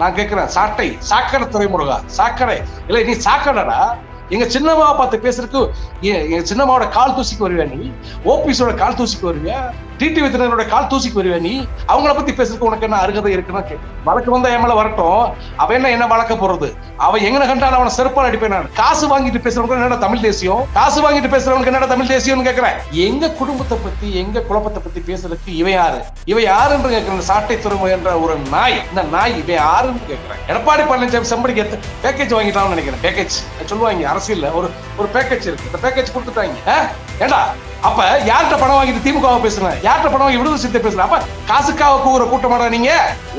நான் கேட்கிறேன், சாக்கடை துறைமுருகா, சாக்கடை இல்ல, நீ சாக்கடைடா. எங்க சின்னம்மாவை பார்த்து பேசுறதுக்கு எங்க சின்னம்மாவோட கால் தூசிக்கு வருவியா நீ? ஓபிஸோட கால் தூசிக்கு வருவியா? டிடி வித்தினரோட கால் தூசிக்கு வருவியா நீ? அவங்கள பத்தி பேசுறதுக்கு உனக்கு என்ன அருகதை இருக்குன்னு வழக்கு வந்தா என் மேல வரட்டும். அவன் என்ன வழக்க போறது? அவன் எங்க கண்டாலும் அவனை செருப்பால் அடிப்பேன். நான் காசு வாங்கிட்டு பேசுறவங்க என்னடா தமிழ் தேசியம்? காசு வாங்கிட்டு பேசுறவனுக்கு என்னடா தமிழ் தேசியம்னு கேட்கிறேன். எங்க குடும்பத்தை பத்தி எங்க குழப்பத்தை பத்தி பேசுறதுக்கு இவன் யாரு? இவன் யாருன்னு கேட்கிறேன். சாட்டை துறைமுகம் என்ற ஒரு நாய், இந்த நாய் இவன் யாருன்னு கேட்கிறேன். எடப்பாடி பழனிசாமி செம்படிக்கு பேக்கேஜ் வாங்கிட்டான்னு நினைக்கிறேன். பேக்கேஜ் சொல்லுவாங்க அரசியல்ல, ஒரு பேக்கேஜ் இருக்கு. இந்த பேக்கேஜ் கொடுத்துட்டாங்க. ஏண்டா அப்ப யார்கிட்ட பணம் வாங்கிட்டு திமுகவை பேசுறேன், யார்கிட்ட பணம் வாங்கி விடுதலை சிறுத்தை பேசுறேன்? அப்ப காசுக்காக கூற கூட்டமாடா நீங்க?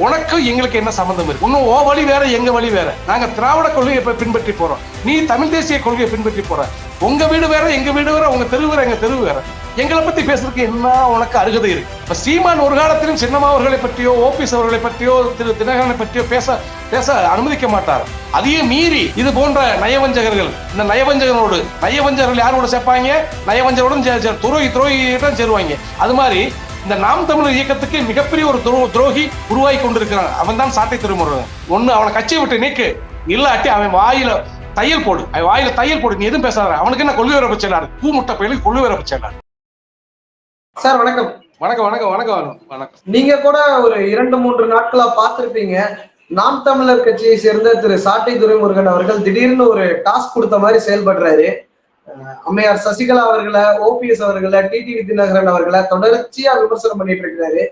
உனக்கும் எங்களுக்கு என்ன சம்பந்தம் இருக்கு? இன்னும் ஓ வழி வேற, எங்க வழி வேற. நாங்க திராவிட கொள்கையை பின்பற்றி போறோம், நீ தமிழ் தேசிய கொள்கையை பின்பற்றி போற. உங்க வீடு வேற, எங்க வீடு வேற, உங்க தெரு வேற, எங்க தெரு வேற. எங்களை பத்தி பேசுறதுக்கு என்ன உனக்கு அருகதை இருக்கு? இப்ப சீமான் ஒரு காலத்திலும் சின்னம்மா அவர்களை பற்றியோ ஓபிஎஸ் அவர்களை பற்றியோ திரு தினகரனை பற்றியோ பேச அனுமதிக்க மாட்டார். அதையும் மீறி இது போன்ற நயவஞ்சகர்கள், இந்த நயவஞ்சகர்கள் யாரோட சேர்ப்பாங்க? நயவஞ்சகருடன் துரோகியிடம் சேருவாங்க. அது மாதிரி இந்த நாம் தமிழர் இயக்கத்துக்கு மிகப்பெரிய ஒரு துரோகி உருவாகி கொண்டிருக்கிறான். அவன் தான் சாட்டை துறைமுருகன். ஒண்ணு அவனை கட்சியை விட்டு நீக்கு, இல்லாட்டி அவன் வாயில தையல் போடு. நீ எதுவும் பேசாத. அவனுக்கு என்ன கொள்கை வரப்பு செயலாரு? பூமுட்டை பயிலுக்கு கொள்கை வரப்பு செயலாரு. சார் வணக்கம். வணக்கம் வணக்கம் வணக்கம் வணக்கம். நீங்க கூட ஒரு 2-3 நாட்களா பார்த்திருப்பீங்க. நாம் தமிழர் கட்சியை சேர்ந்த திரு சாட்டை துரைமுருகன் அவர்கள் திடீர்னு ஒரு டாஸ்க் கொடுத்த மாதிரி செயல்படுறாரு. அம்மையார் சசிகலா அவர்களை, ஓபிஎஸ் அவர்களை, டிடிவி தினகரன் அவர்களை தொடர்ச்சியா விமர்சனம் பண்ணிட்டு இருக்கிறாரு.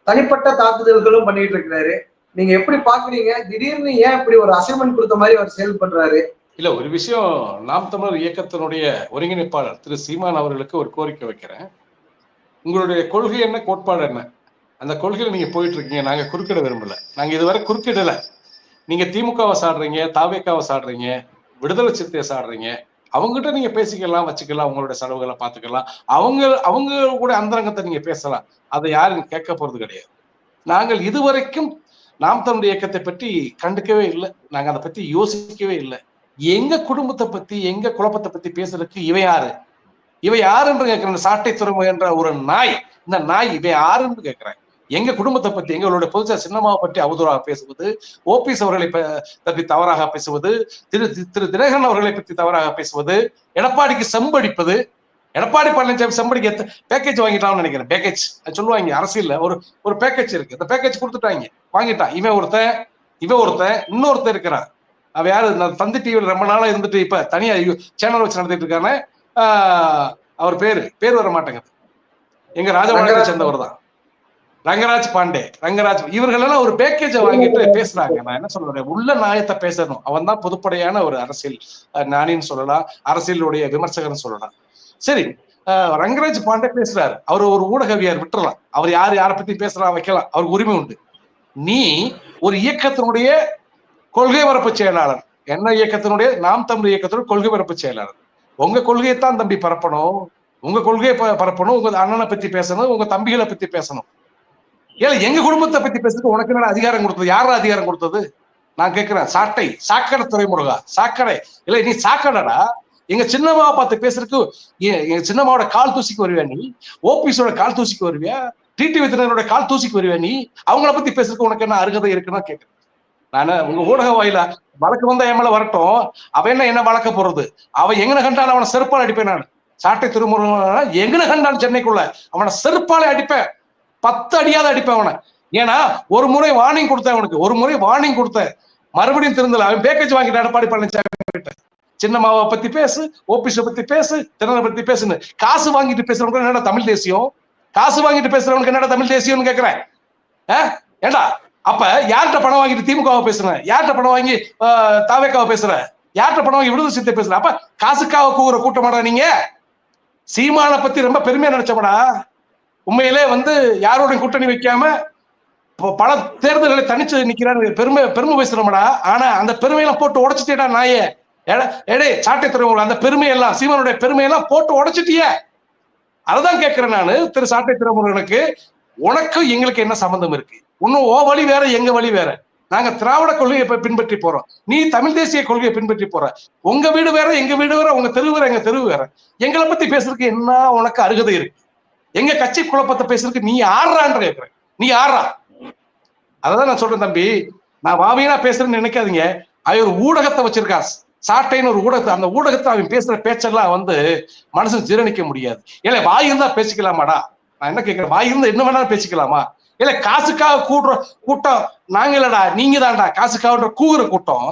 தனிப்பட்ட தாக்குதல்களும் பண்ணிட்டு இருக்கிறாரு. நீங்க எப்படி பாக்குறீங்க? திடீர்னு ஏன் இப்படி ஒரு அசைன்மெண்ட் கொடுத்த மாதிரி அவர் செயல்படுறாரு? இல்ல, ஒரு விஷயம், நாம் தமிழர் இயக்கத்தினுடைய ஒருங்கிணைப்பாளர் திரு சீமான் அவர்களுக்கு ஒரு கோரிக்கை வைக்கிறேன். உங்களுடைய கொள்கை என்ன, கோட்பாடு என்ன? அந்த கொள்கையில நீங்க போயிட்டு இருக்கீங்க. நாங்க குறுக்கிட விரும்பல. நாங்க இதுவரை குறுக்கிடல. நீங்க திமுகவை சாடுறீங்க, தாவேக்காவை சாடுறீங்க, விடுதலை சிறுத்தையை சாடுறீங்க. அவங்ககிட்ட நீங்க பேசிக்கலாம், வச்சுக்கலாம், உங்களுடைய செலவுகளை பார்த்துக்கலாம். அவங்க கூட அந்தரங்கத்தை நீங்க பேசலாம். அதை யாரும் கேட்க போறது கிடையாது. நாங்கள் இதுவரைக்கும் நாம் தமிழ் இயக்கத்தை பற்றி கண்டுக்கவே இல்லை. நாங்க அதை பத்தி யோசிக்கவே இல்லை. எங்க குடும்பத்தை பத்தி எங்க குழப்பத்தை பத்தி பேசுறதுக்கு இவன் யாருன்னு கேட்கிறேன். சாட்டை துறைமுகம் என்ற ஒரு நாய், இந்த நாய் இவன் யாருன்னு கேட்கிறேன். எங்க குடும்பத்தை பத்தி, எங்களுடைய பொதுச்செயலாளர் சின்னம்மாவை பற்றி அவதூறாக பேசுவது, ஓபிஎஸ் அவர்களை பற்றி தவறாக பேசுவது, திரு தினகரன் அவர்களை பற்றி தவறாக பேசுவது, எடப்பாடிக்கு செம்படிப்பது. எடப்பாடி பழனிசாமி செம்படிக்கு பேக்கேஜ் வாங்கிட்டான்னு நினைக்கிறேன். பேக்கேஜ் சொல்லுவாங்க அரசியல்ல, ஒரு பேக்கேஜ் இருக்கு. இந்த பேக்கேஜ் கொடுத்துட்டாங்க, வாங்கிட்டான். இவன் ஒருத்தன் இன்னொருத்தன் இருக்கிறான். அவ யாரு? தந்தி டிவியில் ரொம்ப நாளா இருந்துட்டு இப்ப தனியா சேனல் வச்சு நடத்திட்டு இருக்கானே, அவர் பேர் வர மாட்டேங்குது. எங்க ராஜபாளையத்தை சேர்ந்தவர் தான், ரங்கராஜ் பாண்டே. இவர்கள் எல்லாம் ஒரு பேக்கேஜை வாங்கிட்டு பேசுறாங்க. நான் என்ன சொல்றேன், உள்ள நியாயத்தை பேசணும். அவன் தான் பொதுப்படையான ஒரு அரசியல் ஞானின்னு சொல்லலாம், அரசியலுடைய விமர்சகர்னு சொல்லலாம். சரி, ரங்கராஜ் பாண்டே பேசுறாரு. அவர் ஒரு ஊடகவியார், விட்டுறலாம். அவர் யாரை பத்தி பேசலாம், வைக்கலாம், அவருக்கு உரிமை உண்டு. நீ ஒரு இயக்கத்தினுடைய கொள்கை பரப்பு செயலாளர், என்ன இயக்கத்தினுடைய? நாம் தமிழ் இயக்கத்தினுடைய கொள்கை பரப்பு செயலாளர். உங்க கொள்கையைத்தான் தம்பி பரப்பணும். உங்க கொள்கையை பரப்பணும். உங்க அண்ணனை பத்தி பேசணும், உங்க தம்பிகளை பத்தி பேசணும். ஏன்னா எங்க குடும்பத்தை பத்தி பேசுறதுக்கு உனக்கு என்ன அதிகாரம் கொடுத்தது? யாரா அதிகாரம் கொடுத்தது? நான் கேட்கிறேன். சாக்கடை துறைமுருகா, சாக்கடை இல்ல, நீ சாக்கடைடா. எங்க சின்னம்மாவை பார்த்து பேசுறதுக்கு எங்க சின்னம்மாவோட கால் தூசிக்கு வருவியா நீ? ஓபிஎஸோட கால் தூசிக்கு வருவியா? டிடி வித்தினரோட கால் தூசிக்கு வருவியா நீ? அவங்கள பத்தி பேசுறதுக்கு உனக்கு என்ன அருகதை இருக்குன்னு கேட்கிறேன். நானு உங்க ஊடக வாயில வழக்கு வந்தா என் மேல வரட்டும். அவன் என்ன வழக்க போறது? அவன் எங்கன கண்டாலும் அவனை செருப்பால் அடிப்பேன். நான் சாட்டை திருமுருகன் எங்கன கண்டாலும் சென்னைக்குள்ள அவனை செருப்பாலே அடிப்பேன். 10 அடியாத அடிப்பேன் அவனை. ஏன்னா ஒரு முறை வார்னிங் கொடுத்தேன் அவனுக்கு, மறுபடியும் திருந்தல. அவன் பேக்கேஜ் வாங்கிட்டு எடப்பாடி பழனிசாமி கிட்ட, சின்னம்மாவை பத்தி பேசு, ஓபிஎஸ் பத்தி பேசு, தினகரனை பத்தி பேசுன்னு. காசு வாங்கிட்டு பேசுறவனுக்கு என்னடா தமிழ் தேசியம்? காசு வாங்கிட்டு பேசுறவனுக்கு என்னடா தமிழ் தேசியம்னு கேட்கிறேன். ஏண்டா அப்ப யார்கிட்ட பணம் வாங்கிட்டு திமுகவை பேசுறேன், யார்கிட்ட பணம் வாங்கி தாவேக்காவை பேசுறேன், யார்கிட்ட பணம் வாங்கி விடுதலை சிறுத்தை பேசுறேன்? அப்ப காசுக்காக கூற கூட்டமாடா நீங்க? சீமானை பத்தி ரொம்ப பெருமையா நினைச்சோம்டா. உண்மையிலே யாரோட கூட்டணி வைக்காம பல தேர்தல்களை தனிச்சு நிக்கிறான்னு பெருமை பேசுறோம்டா. ஆனா அந்த பெருமையெல்லாம் போட்டு உடைச்சிட்டேடா நாயே. சாட்டை துறைமுகம் அந்த பெருமையெல்லாம், சீமானுடைய பெருமையெல்லாம் போட்டு உடைச்சிட்டிய. அததான் கேட்கிறேன் நானு. திரு சாட்டை துறைமுருகனுக்கு உனக்கும் எங்களுக்கு என்ன சம்பந்தம் இருக்கு? இன்னும் ஓ வழி வேற, எங்க வழி வேற. நாங்க திராவிட கொள்கையை பின்பற்றி போறோம், நீ தமிழ் தேசிய கொள்கையை பின்பற்றி போற. உங்க வீடு வேற, எங்க வீடு வேற, உங்க தெரு வேற, எங்க தெரு வேற. எங்களை பத்தி பேசுறதுக்கு என்ன உனக்கு அருகதை இருக்கு? எங்க கட்சி குழப்பத்தை பேசுறதுக்கு நீ ஆடுறான்னு கேட்கிறேன். நீ ஆடுறா. அததான் நான் சொல்றேன் தம்பி. நான் வாவியா பேசுறேன்னு நினைக்காதீங்க. அவன் ஒரு ஊடகத்தை வச்சிருக்கான், சாட்டைன்னு ஒரு ஊடகத்தை. அந்த ஊடகத்தை அவன் பேசுற பேச்செல்லாம் வந்து மனசு ஜீரணிக்க முடியாது. ஏன்னா வாய் இருந்தா பேசிக்கலாமாடா? நான் என்ன கேட்கிறேன், வாய் இருந்தா என்ன வேணாலும் பேசிக்கலாமா? இல்ல காசுக்காக கூடுற கூட்டம் நாங்க இல்லடா, நீங்க தான்டா காசுக்காக கூகுற கூட்டம்.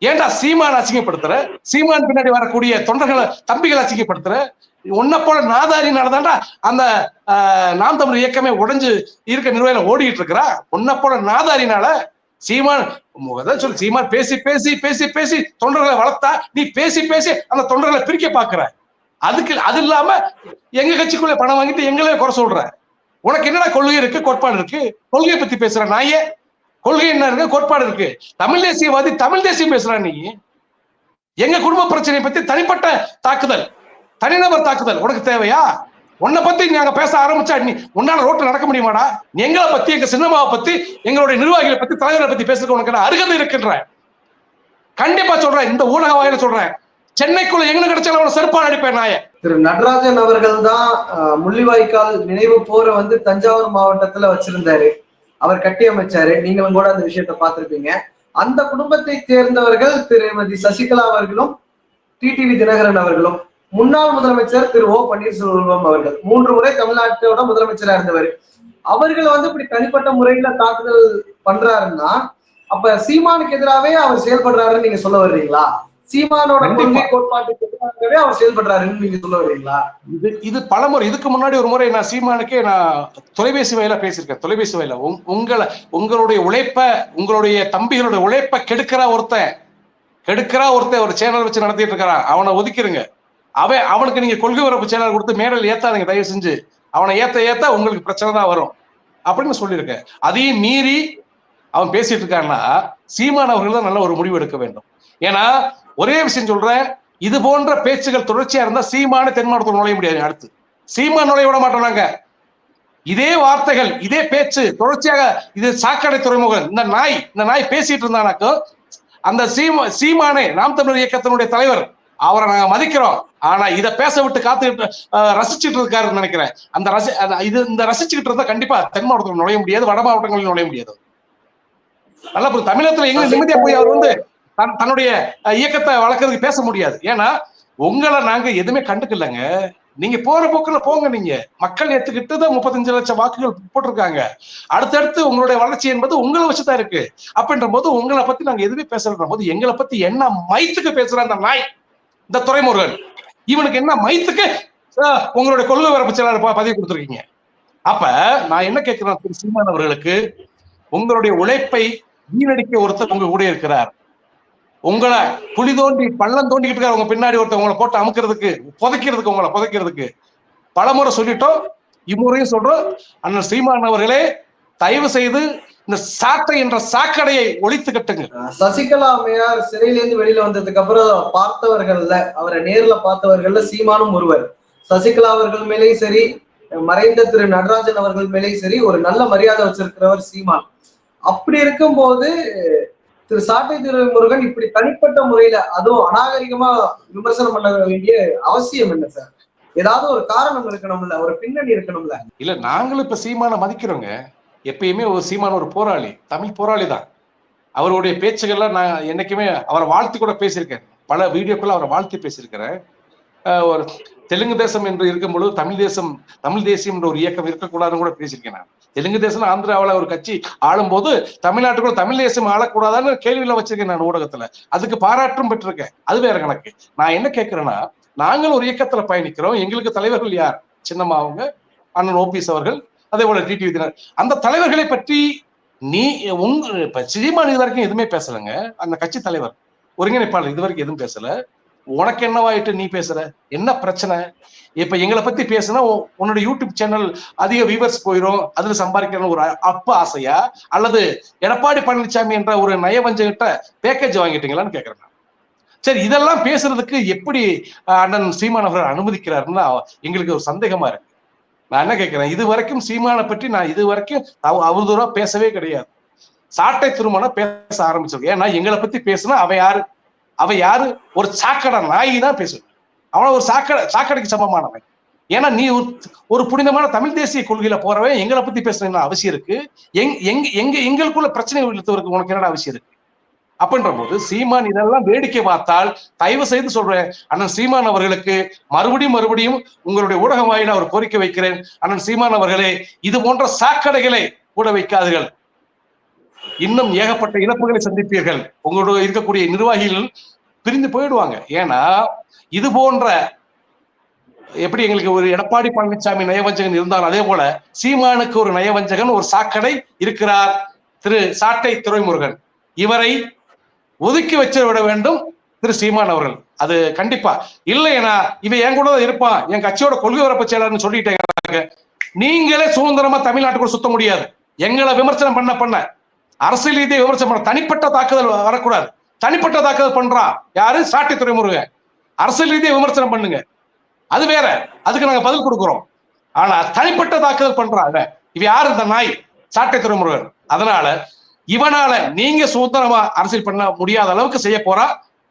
ஏன்டா சீமான் அசிங்கப்படுத்துற? சீமான் பின்னாடி வரக்கூடிய தொண்டர்களை தம்பிகளை அசிங்கப்படுத்துற? உன்ன போல நாதாரினாலதான்டா அந்த நாம் தமிழ் இயக்கமே உடைஞ்சு இருக்க நிர்வாகிகள் ஓடிட்டு இருக்கிறா. உன்ன போல நாதாரினால. சீமான் சொல்லு, சீமான் பேசி பேசி பேசி பேசி தொண்டர்களை வளர்த்தா, நீ பேசி பேசி அந்த தொண்டர்களை பிரிக்க பாக்குற. அதுக்கு அது இல்லாம எங்க கட்சிக்குள்ள பணம் வாங்கிட்டு எங்களே குறை சொல்ற. உனக்கு என்னடா கொள்கை இருக்கு, கோட்பாடு இருக்கு? கொள்கையை பத்தி பேசுற நாயே. கொள்கை என்ன இருக்கு, கோட்பாடு இருக்கு. தமிழ் தேசியவாதி தமிழ் தேசியம் பேசுறான். நீ எங்க குடும்ப பிரச்சனையை பத்தி தனிப்பட்ட தாக்குதல், தனிநபர் தாக்குதல் உனக்கு தேவையா? உன்னை பத்தி நாங்க பேச ஆரம்பிச்சா நீ உன்னால ரோட்ல நடக்க முடியுமாடா? எங்களை பத்தி, எங்க சின்னமாவை பத்தி, எங்களுடைய நிர்வாகிகளை பத்தி, தலைவர்களை பத்தி பேசுறதுக்கு உனக்கு அருகதை இருக்கின்ற கண்டிப்பா சொல்றேன். இந்த ஊடக வாயில சொல்றேன், சென்னைக்குள்ள எங்க கிடைச்சாலும் அவனை செருப்பால் அடிப்பேன் நாய. திரு நடராஜன் அவர்கள் தான் முள்ளிவாய்க்கால் நினைவு போரை வந்து தஞ்சாவூர் மாவட்டத்துல வச்சிருந்தாரு, அவர் கட்டி அமைச்சாரு. நீங்களும் கூட அந்த விஷயத்த பார்த்திருப்பீங்க. அந்த குடும்பத்தை சேர்ந்தவர்கள் திருமதி சசிகலா அவர்களும் டிடிவி தினகரன் அவர்களும், முன்னாள் முதலமைச்சர் திரு ஓ பன்னீர்செல்வம் அவர்கள் 3 முறை தமிழ்நாட்டோட முதலமைச்சரா இருந்தவர். அவர்கள் வந்து இப்படி தனிப்பட்ட முறையில தாக்குதல் பண்றாருன்னா, அப்ப சீமானுக்கு எதிராகவே அவர் செயல்படுறாருன்னு நீங்க சொல்ல வர்றீங்களா? சீமானோட கொள்கை கோட்பாட்டுக்கு எதிராகவே அவர் செயல்படுறாருன்னு நீங்க சொல்ல வர்றீங்களா? இது பலமுறை, இதுக்கு முன்னாடி ஒரு முறை நான் சீமானுக்கே நான் தொலைபேசி வாயிலா பேசியிருக்கேன். தொலைபேசி வாயில உங்களுடைய உழைப்ப, உங்களுடைய தம்பிகளுடைய உழைப்ப கெடுக்கிறா ஒருத்தன் ஒரு சேனல் வச்சு நடத்திட்டு இருக்கிறான், அவனை ஒதுக்கிருங்க. அவனுக்கு நீங்க கொள்கை வரப்பு சேனல் கொடுத்து மேடல் ஏத்தாதீங்க தயவு செஞ்சு. அவனை ஏத்த உங்களுக்கு பிரச்சனை தான் வரும் அப்படின்னு சொல்லியிருக்கேன். அதையும் மீறி அவன் பேசிட்டு இருக்கான்னா சீமான் அவர்கள் தான் நல்ல ஒரு முடிவு எடுக்க வேண்டும். ஏன்னா ஒரே விஷயம் சொல்றேன், இது போன்ற பேச்சுகள் தொடர்ச்சியா இருந்தா சீமான தென் மாவட்டத்தில் நுழைய முடியாது. அடுத்து சீமான் நுழைய விட மாட்டோம். இதே வார்த்தைகள், இதே பேச்சு தொடர்ச்சியாக, இது சாக்கடை துறைமுகம் இந்த நாய் பேசிட்டு இருந்தானாக்கோ, அந்த சீமானே நாம் தமிழர் இயக்கத்தினுடைய தலைவர், அவரை நாங்க மதிக்கிறோம். ஆனா இதை பேச விட்டு காத்துக்கிட்டு ரசிச்சுட்டு இருக்காருன்னு நினைக்கிறேன். இந்த ரசிச்சுக்கிட்டு இருந்தா கண்டிப்பா தென் மாவட்டத்தில் நுழைய முடியாது, வட மாவட்டங்களில் நுழைய முடியாது. நல்லா தமிழகத்துல எங்க நிம்மதியா போய் அவர் வந்து தன்னுடைய இயக்கத்தை வளர்க்கறதுக்கு பேச முடியாது. ஏன்னா உங்களை நாங்க எதுவுமே கண்டுக்கலங்க. நீங்க போற போக்குல போங்க. நீங்க மக்கள் ஏத்துக்கிட்டு தான் 35 லட்சம் வாக்குகள் போட்டிருக்காங்க. அடுத்தடுத்து உங்களுடைய வளர்ச்சி என்பது உங்களை வச்சுதான் இருக்கு. அப்படின்ற போது உங்களை பத்தி நாங்க எதுவுமே பேசுற போது எங்களை பத்தி என்ன மைத்துக்கு பேசுற அந்த நாய், இந்த துரைமுருகன், இவனுக்கு என்ன மைத்துக்கு உங்களுடைய கொள்கை வரப்பு செயலாளர் பதவி கொடுத்துருக்கீங்க? அப்ப நான் என்ன கேட்கிறேன், திரு சீமான் அவர்களுக்கு, உங்களுடைய உழைப்பை வீணடிக்க ஒருத்தர் உங்க கூட இருக்கிறார். உங்களை குழி தோண்டி பள்ளம் தோண்டிக்கிட்டு இருக்காரு உங்க பின்னாடி ஒருத்தர், உங்களை போட்டு அமுக்கிறதுக்கு, உங்களை புதைக்கிறதுக்கு. பலமுறை சொல்லிட்டோம், இம்முறையும் சொல்றோம். அண்ணன் சீமான் அவர்களே, தயவு செய்து இந்த சாட்டை என்ற சாக்கடையை ஒழித்து கட்டுங்க. சசிகலா அம்மையார் சிறையிலிருந்து வெளியில வந்ததுக்கு அப்புறம் பார்த்தவர்கள்ல, அவரை நேர்ல பார்த்தவர்கள்ல சீமானும் ஒருவர். சசிகலா அவர்கள் மேலேயும் சரி, மறைந்த திரு நடராஜன் அவர்கள் மேலேயும் சரி, ஒரு நல்ல மரியாதை வச்சிருக்கிறவர் சீமான். அப்படி இருக்கும்போது திரு சாட்டை துரைமுருகன் இப்படி தனிப்பட்ட முறையில, அதுவும் அநாகரிகமா விமர்சனம் பண்ண வேண்டிய அவசியம் என்ன சார்? ஏதாவது ஒரு காரணம் இருக்கணும்ல, ஒரு பின்னணி இருக்கணும்ல. இல்ல, நாங்களும் இப்ப சீமான மதிக்கிறோங்க. எப்பயுமே ஒரு சீமான ஒரு போராளி, தமிழ் போராளி தான். அவருடைய பேச்சுகள்லாம் நான் என்னைக்குமே அவரை வாழ்த்து கூட பேசியிருக்கேன். பல வீடியோக்குள்ள அவரை வாழ்த்து பேசியிருக்கிறேன். ஒரு தெலுங்கு தேசம் என்று இருக்கும் பொழுது தமிழ் தேசியம் என்ற ஒரு இயக்கம் இருக்கக்கூடாதுன்னு கூட பேசியிருக்கேன். நான் தெலுங்கு தேசம் ஆந்திராவில் ஒரு கட்சி ஆளும் போது தமிழ்நாட்டுக்குள்ள தமிழ் தேசம் ஆளக்கூடாதான்னு கேள்வியில வச்சிருக்கேன் நான் ஊடகத்துல. அதுக்கு பாராட்டும் பெற்றிருக்கேன். அது வேற கணக்கு. நான் என்ன கேட்கிறேன்னா, நாங்கள் ஒரு இயக்கத்துல பயணிக்கிறோம். எங்களுக்கு தலைவர்கள் யார்? சின்னம்மா அவங்க, அண்ணன் ஓபிஎஸ் அவர்கள், அதே போல டிடிவி தினகரன். அந்த தலைவர்களை பற்றி நீ சீமான் இது வரைக்கும் எதுவுமே பேசலங்க. அந்த கட்சி தலைவர் ஒருங்கிணைப்பாளர் இது வரைக்கும் எதுவும் பேசல. உனக்கு என்னவாயிட்டு நீ பேசுற? என்ன பிரச்சனை? இப்ப எங்களை பத்தி பேசுனா உன்னோட யூடியூப் சேனல் அதிக வியூவர்ஸ் போயிடும், அதுல சம்பாதிக்கணும் ஒரு ஆசையா, அல்லது எடப்பாடி பழனிசாமி என்ற ஒரு நயவஞ்சகிட்ட பேக்கேஜ் வாங்கிட்டீங்களான்னு கேக்குறேன். சரி, இதெல்லாம் பேசுறதுக்கு எப்படி அண்ணன் சீமான் அவர்கள் அனுமதிக்கிறாருன்னா எங்களுக்கு ஒரு சந்தேகமா இருக்கு. நான் என்ன கேட்கிறேன், இது வரைக்கும் சீமானை பற்றி நான் இது வரைக்கும் அவதூறா பேசவே கிடையாது. சாட்டை திருமணம் பேச ஆரம்பிச்சிருக்கேன். ஏன்னா எங்களை பத்தி பேசுனா அவ யாரு? ஒரு சாக்கடை நாய் தான் பேசுவேன். அவன ஒரு சாக்கடைக்கு சமமானவன். ஏன்னா நீ ஒரு புனிதமான தமிழ் தேசிய கொள்கையில போறவன் எங்களை பத்தி பேசணும் அவசியம் இருக்கு. எங்களுக்குள்ள பிரச்சனை இழுத்தவருக்கு உனக்கு என்னடா அவசியம் இருக்கு? அப்படின்ற போது சீமான் இதெல்லாம் வேடிக்கை பார்த்தால் தயவு செய்து சொல்றேன், அண்ணன் சீமான் அவர்களுக்கு மறுபடியும் உங்களுடைய ஊடகம் வாயில அவர் கோரிக்கை வைக்கிறேன். அண்ணன் சீமான் அவர்களே, இது போன்ற சாக்கடைகளை கூட வைக்காதீர்கள். இன்னும் ஏகப்பட்ட இழப்புகளை சந்திப்பீர்கள். உங்களோட இருக்கக்கூடிய நிர்வாகிகள் பிரிந்து போயிடுவாங்க. ஏன்னா இது போன்ற எப்படி எங்களுக்கு ஒரு எடப்பாடி பழனிசாமி நயவஞ்சகன் இருந்தால் அதே போல சீமானுக்கு ஒரு நயவஞ்சகன், ஒரு சாக்கடை இருக்கிறார், திரு சாட்டை துரைமுருகன். இவரை ஒதுக்கி வச்சு விட வேண்டும் திரு சீமான் அவர்கள். அது கண்டிப்பா இல்லைன்னா இவன் என் கூட தான் இருப்பான், என் கட்சியோட கொள்கை வரப்பு செயலாளர்னு சொல்லிட்டேங்க. நீங்களே சுதந்திரமா தமிழ்நாட்டுக்குள்ள சுத்த முடியாது. எங்களை விமர்சனம் பண்ண அரசியல் ரீதியை விமர்சனம் பண்ண, தனிப்பட்ட தாக்குதல் வரக்கூடாது. தனிப்பட்ட தாக்குதல் பண்றா யாரு? சாட்டை துரைமுருகன். அரசியல் ரீதியை விமர்சனம் பண்ணுங்க, அது வேற, அதுக்கு நாங்க பதில் கொடுக்கிறோம். ஆனா தனிப்பட்ட தாக்குதல் பண்றாங்க இவ யாரு? இந்த நாய் சாட்டை துரைமுருகன். அதனால இவனால நீங்க சுதந்திரமா அரசியல் பண்ண முடியாத அளவுக்கு செய்ய போறா.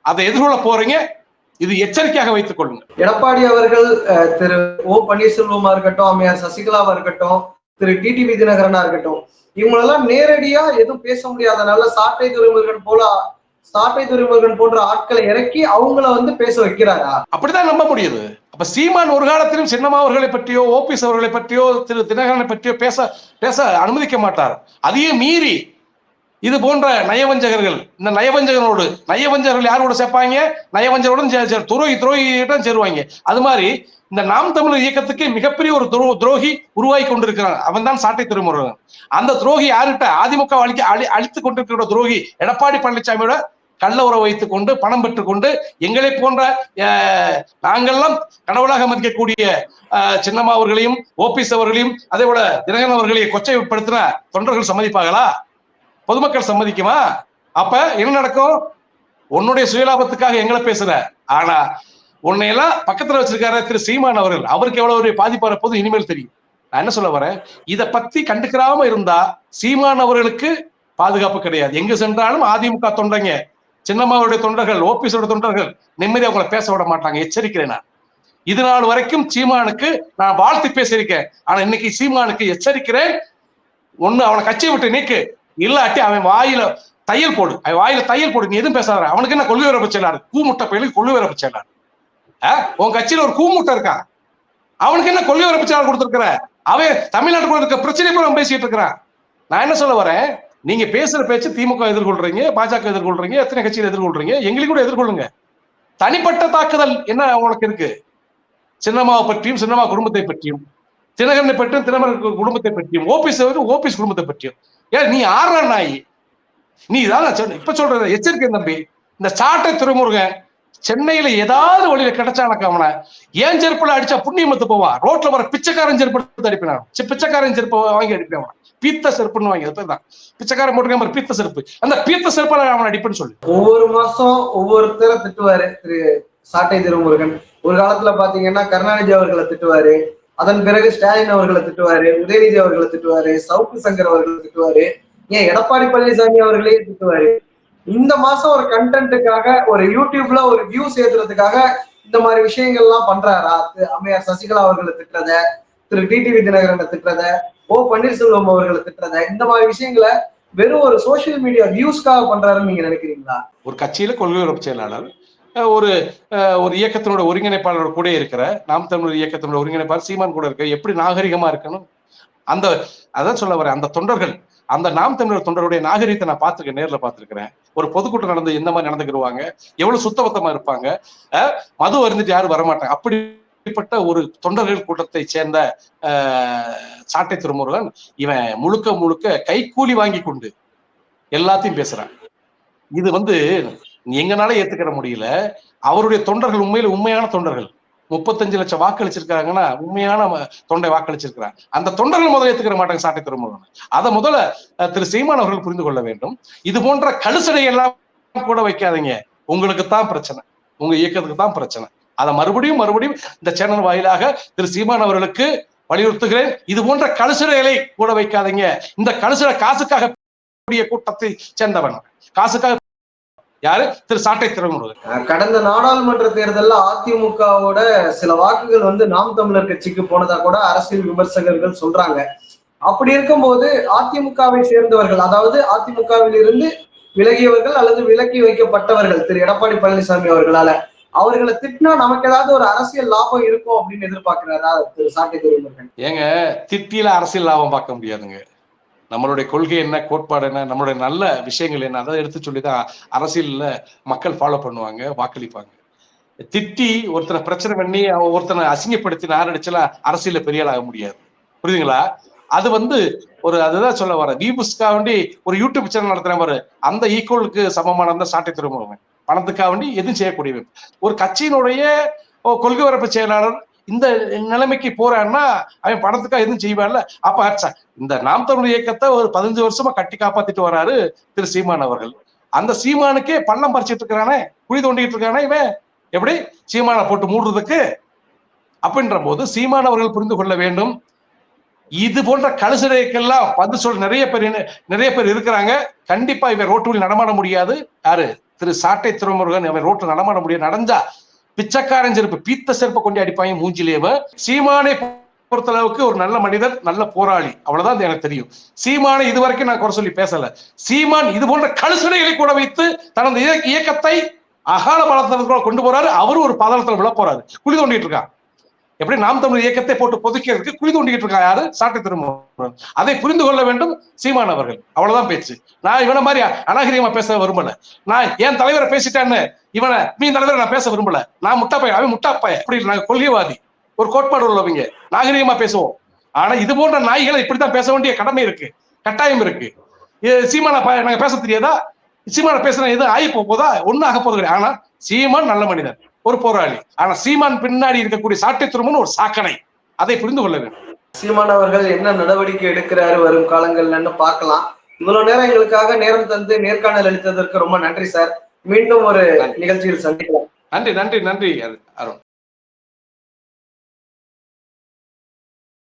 அதை எதிர்கொள்ள போறீங்க. இது எச்சரிக்கையாக வைத்துக் கொள்ளுங்க. எடப்பாடி அவர்கள் திரு ஓ பன்னீர்செல்வமா இருக்கட்டும், அம்மையார் சசிகலாவா இருக்கட்டும், திரு டிடிவி தினகரனா இருக்கட்டும், இவங்களெல்லாம் நேரடியா எதுவும் பேச முடியாதனால சாட்டை துரைமுருகன் போன்ற ஆட்களை இறக்கி அவங்கள பேச வைக்கிறாரா? அப்படிதான் நம்ப முடியுது. அப்ப சீமான் ஒரு காலத்திலும் சின்னம்மா அவர்களை பற்றியோ ஓபிஎஸ் அவர்களை பற்றியோ திரு தினகரனை பற்றியோ பேச அனுமதிக்க மாட்டார். அதையே மீறி இது போன்ற நயவஞ்சகர்கள், இந்த நயவஞ்சகர்கள் யாரோட சேர்ப்பாங்க? நயவஞ்சகருடன் துரோகியிடம் சேருவாங்க. அது மாதிரி இந்த நாம் தமிழர் இயக்கத்துக்கு மிகப்பெரிய ஒரு துரோகி உருவாகி கொண்டிருக்கிறான். அவன் தான் சாட்டை துரைமுருகன். அந்த துரோகி யாருகிட்ட? அதிமுக அழித்துக் கொண்டிருக்கிற துரோகி எடப்பாடி பழனிசாமியோட கள்ள உறவு வைத்துக் கொண்டு பணம் பெற்றுக் கொண்டு எங்களை போன்ற நாங்கள்லாம் கடவுளாக மதிக்கக்கூடிய சின்னம்மா அவர்களையும் ஓபிஎஸ் அவர்களையும் அதே போல தினகரன் அவர்களையும் கொச்சைப்படுத்தின தொண்டர்கள் சம்மதிப்பாங்களா? பொதுமக்கள் சம்மதிக்குமா? அப்ப என்ன நடக்கும்? உன்னுடைய சுயலாபத்துக்காக எங்களை பேசுற, ஆனா உன்னையெல்லாம் பக்கத்துல வச்சிருக்காரு திரு சீமான் அவர்கள். அவருக்கு எவ்வளவு ஒரு பாதிப்பு வரப்போது இனிமேல் தெரியும். நான் என்ன சொல்ல வரேன், இதை பத்தி கண்டுக்கிறாம இருந்தா சீமான் அவர்களுக்கு பாதுகாப்பு கிடையாது. எங்கு சென்றாலும் அதிமுக தொண்டங்க, சின்னம்மாவுடைய தொண்டர்கள், ஓபிஎஸோட தொண்டர்கள் நிம்மதி அவங்களை பேச விட மாட்டாங்க. எச்சரிக்கிறேன். நான் இது நாள் வரைக்கும் சீமானுக்கு நான் வாழ்த்து பேசியிருக்கேன். ஆனா இன்னைக்கு சீமானுக்கு எச்சரிக்கிறேன். ஒண்ணு அவனை கட்சியை விட்டு நீக்கு, இல்லாட்டி அவன் வாயில தையல் போடு. நீ எதுவும் பேசாத. அவனுக்கு என்ன கொள்கை வரப்பு செயலாரு? கூமுட்டை பயிலுக்கு கொள்கை வரப்பு செயலாரு. உன் கட்சியில ஒரு கூமுட்டை இருக்கான், அவனுக்கு என்ன கொள்கை வரப்பு செயலாளர் கொடுத்திருக்கிற? அவன் தமிழ்நாட்டுக்குள்ள இருக்க பிரச்சனை கூட பேசிட்டு இருக்கிறான். நான் என்ன சொல்ல வரேன், நீங்க பேசுற பேச்சு திமுக எதிர்கொள்றீங்க, பாஜக எதிர்கொள்றீங்க, எத்தனை கட்சியில் எதிர்கொள்றீங்க, எங்களுக்கு கூட எதிர்கொள்ளுங்க. தனிப்பட்ட தாக்குதல் என்ன உனக்கு இருக்கு? சின்னம்மாவை பற்றியும் சின்னம்மா குடும்பத்தை பற்றியும், தினகரனை பற்றியும் தினகரன் குடும்பத்தை பற்றியும், ஓபிஎஸ் குடும்பத்தை பற்றியும் ஏன் நீ ஆறா நாய்? நீ தான் இப்ப சொல்ற எச்சரிக்கை தம்பி. இந்த சாட்டை துரைமுருகன் சென்னையில ஏதாவது வழியில கிடைச்சானக்க அவனை ஏன் செருப்புல அடிச்சா புண்ணியமத்து போவான். ரோட்ல வர பிச்சைக்காரன் செருப்பு அடிப்பினான். பிச்சைக்காரன் செருப்பு வாங்கி அடிப்பேன். பீத்த செருப்புன்னு வாங்கி தான் பிச்சைக்காரன் போட்டுக்க பீத்த செருப்பு. அந்த பீத்த செருப்பால அவன் அடிப்புன்னு சொல்லி ஒவ்வொரு மாசம் ஒவ்வொருத்தரை திட்டுவாரு திரு சாட்டை துரைமுருகன். ஒரு காலத்துல பாத்தீங்கன்னா கருணாநிதி அவர்களை திட்டுவாரு, அதன் பிறகு ஸ்டாலின் அவர்களை திட்டுவாரு, உதயநிதி அவர்களை திட்டுவாரு, சவுக்கு சங்கர் அவர்களை திட்டுவாரு, ஏன் எடப்பாடி பழனிசாமி அவர்களே திட்டுவாரு. இந்த மாசம் ஒரு கண்டென்ட்டுக்காக, ஒரு யூடியூப்ல ஒரு வியூஸ் ஏத்துறதுக்காக இந்த மாதிரி விஷயங்கள்லாம் பண்றாரா? அம்மையார் சசிகலா அவர்களை திட்டுறத, திரு டிடிவி தினகரனை திட்டுறத, ஓ பன்னீர்செல்வம் அவர்களை திட்டுறத, இந்த மாதிரி விஷயங்களை வெறும் ஒரு சோசியல் மீடியா வியூஸ்க்காக பண்றாருன்னு நீங்க நினைக்கிறீங்களா? ஒரு கட்சியில கொள்கை வரப்பு செயலாளர், ஒரு இயக்கத்தினோட ஒருங்கிணைப்பாளர் கூட இருக்கிற, நாம் தமிழர் இயக்கத்தினோட ஒருங்கிணைப்பாளர் சீமான் கூட இருக்க, எப்படி நாகரிகமா இருக்கணும்? அதான் சொல்ல வரேன். அந்த தொண்டர்கள், அந்த நாம் தமிழர் தொண்டருடைய நாகரிகத்தை நான் பார்த்திருக்கேன், நேர்ல பார்த்திருக்கிறேன். ஒரு பொதுக்கூட்டம் நடந்து எந்த மாதிரி நடந்துக்கிடுவாங்க, எவ்வளவு சுத்தபத்தமா இருப்பாங்க, மது அருந்துட்டு யாரும் வரமாட்டாங்க. அப்படிப்பட்ட ஒரு தொண்டர்கள் கூட்டத்தை சேர்ந்த சாட்டை துரைமுருகன் இவன் முழுக்க கைக்கூலி வாங்கி கொண்டு எல்லாத்தையும் பேசுறான். இது எங்கனால ஏத்துக்கிற முடியல. அவருடைய தொண்டர்கள் உண்மையான தொண்டர்கள் 35 லட்சம் வாக்களிச்சிருக்காங்கன்னா உண்மையான தொண்டை வாக்களிச்சிருக்கிறாங்க. அந்த தொண்டர்கள் முதல்ல ஏத்துக்கிற மாட்டாங்க சாட்டை துரைமுருகன். அதை முதல்ல திரு சீமான் அவர்கள் புரிந்து கொள்ள வேண்டும். இது போன்ற கழுசடை எல்லாம் கூட வைக்காதீங்க. உங்களுக்கு தான் பிரச்சனை, உங்க இயக்கத்துக்கு தான் பிரச்சனை. அதை மறுபடியும் இந்த சேனல் வாயிலாக திரு சீமான் அவர்களுக்கு வலியுறுத்துகிறேன். இது போன்ற கழுசடைகளை கூட வைக்காதீங்க. இந்த கழுசடை காசுக்காக கூட்டத்தை சேர்ந்தவன், காசுக்காக யாரு? திரு சாட்டை துரைமுருகன். கடந்த நாடாளுமன்ற தேர்தல்ல அதிமுகவோட சில வாக்குகள் வந்து நாம் தமிழர் கட்சிக்கு போனதா கூட அரசியல் விமர்சகர்கள் சொல்றாங்க. அப்படி இருக்கும்போது அதிமுகவை சேர்ந்தவர்கள், அதாவது அதிமுகவில் இருந்து விலகியவர்கள் அல்லது விலக்கி வைக்கப்பட்டவர்கள் திரு எடப்பாடி பழனிசாமி அவர்களால, அவர்களை திட்டினா நமக்கு ஏதாவது ஒரு அரசியல் லாபம் இருக்கும் அப்படின்னு எதிர்பார்க்கிறாரா திரு சாட்டை துரைமுருகன்? ஏங்க, திட்டியில அரசியல் லாபம் பார்க்க முடியாதுங்க. நம்மளுடைய கொள்கை என்ன, கோட்பாடு என்ன, நம்மளுடைய நல்ல விஷயங்கள் என்ன, அதை எடுத்து சொல்லிதான் அரசியல்ல மக்கள் ஃபாலோ பண்ணுவாங்க, வாக்களிப்பாங்க. திட்டி ஒருத்தனை பிரச்சனை பண்ணி ஒருத்தனை அசிங்கப்படுத்தி நாரடிச்சலாம் அரசியல்ல பெரிய ஆள் ஆக முடியாது. புரியுதுங்களா? அது வந்து ஒரு அதுதான் சொல்ல வர விபுஸ்கா வேண்டி ஒரு யூடியூப் சேனல் நடத்துறேன் பாரு, அந்த ஈக்குவலுக்கு சமமான சாட்டை துறைமுகம். பணத்துக்காக வேண்டி எதுவும் செய்யக்கூடிய ஒரு கட்சியினுடைய கொள்கை வரப்பு செயலாளர் இந்த நிலைமைக்கு போறான்னா அவன் பணத்துக்காக எதுவும் செய்வான்ல. அப்ப இந்த நாம் தமிழ் இயக்கத்தை ஒரு 15 வருஷமா கட்டி காப்பாத்திட்டு வராரு திரு சீமான் அவர்கள். அந்த சீமானுக்கே பள்ளம் பறிச்சிட்டு இருக்கானே, குழி தோண்டிட்டு இருக்கானே இவன், எப்படி சீமானை போட்டு மூடுறதுக்கு? அப்படின்ற போது சீமான் அவர்கள் புரிந்து கொள்ள வேண்டும், இது போன்ற கழுசடைக்கெல்லாம் பதில் சொல்ல நிறைய பேர் இருக்கிறாங்க. கண்டிப்பா இவன் ரோட்டுகளில் நடமாட முடியாது. யாரு? திரு சாட்டை துரைமுருகன். அவன் ரோட்டில் நடமாட முடியாது. நடந்தா பிச்சைக்காரன் செருப்பு, பீத்த செருப்பை கொண்டு அடிப்பாங்க மூஞ்சிலேவ. சீமானை பொறுத்தளவுக்கு ஒரு நல்ல மனிதர், நல்ல போராளி, அவ்வளவுதான் எனக்கு தெரியும். சீமானை இதுவரைக்கும் நான் குறை சொல்லி பேசல. சீமான் இது போன்ற கழுசடைகளை கூட வைத்து தனது இயக்கத்தை அகால பாதாளத்துல கொண்டு போறாரு. அவரு ஒரு பாதாளத்துல விழ போறாரு, குழி தோண்டிட்டு இருக்கான். எப்படி நாம் தமிழ் இயக்கத்தை போட்டு பொதுக்கிறதுக்கு குழி தோண்டிட்டு இருக்கா யாரு? சாட்டை துரைமுருகன். அதை புரிந்து கொள்ள வேண்டும் சீமான் அவர்கள். அவ்வளவுதான் பேச்சு. நான் இவனை மாதிரி அநாகரிகமா பேச விரும்பல. நான் என் தலைவரை பேசிட்டேன்னு இவனை நீ தலைவரை நான் பேச விரும்பல. நான் முட்டாப்பையன், அவன் முட்டாப்பையன். அப்படி நாங்க கொள்கைவாதி, ஒரு கோட்பாடு உள்ளவங்க, நாகரிகமா பேசுவோம். ஆனா இது போன்ற நாய்களை இப்படித்தான் பேச வேண்டிய கடமை இருக்கு, கட்டாயம் இருக்கு. சீமான நாங்க பேச தெரியாதா? சீமான பேசுற எதுவும் ஆகி போதா? ஒன்னும் ஆக போது கிடையாது. ஆனா சீமான் நல்ல மனிதன், ஒரு போராளி. ஆனா சீமான் பின்னாடி இருக்கக்கூடிய சாட்டை துரைமுருகன் ஒரு சாக்கடை. அதை புரிந்து கொள்ள வேண்டும். சீமான் அவர்கள் என்ன நடவடிக்கை எடுக்கிறாரு வரும் காலங்கள்லன்னு பார்க்கலாம். இவ்வளவு நேரம் எங்களுக்காக நேரம் தந்து நேர்காணல் அளித்ததற்கு ரொம்ப நன்றி சார். மீண்டும் ஒரு நிகழ்ச்சியில் சந்திக்கலாம். நன்றி நன்றி நன்றி அருண்.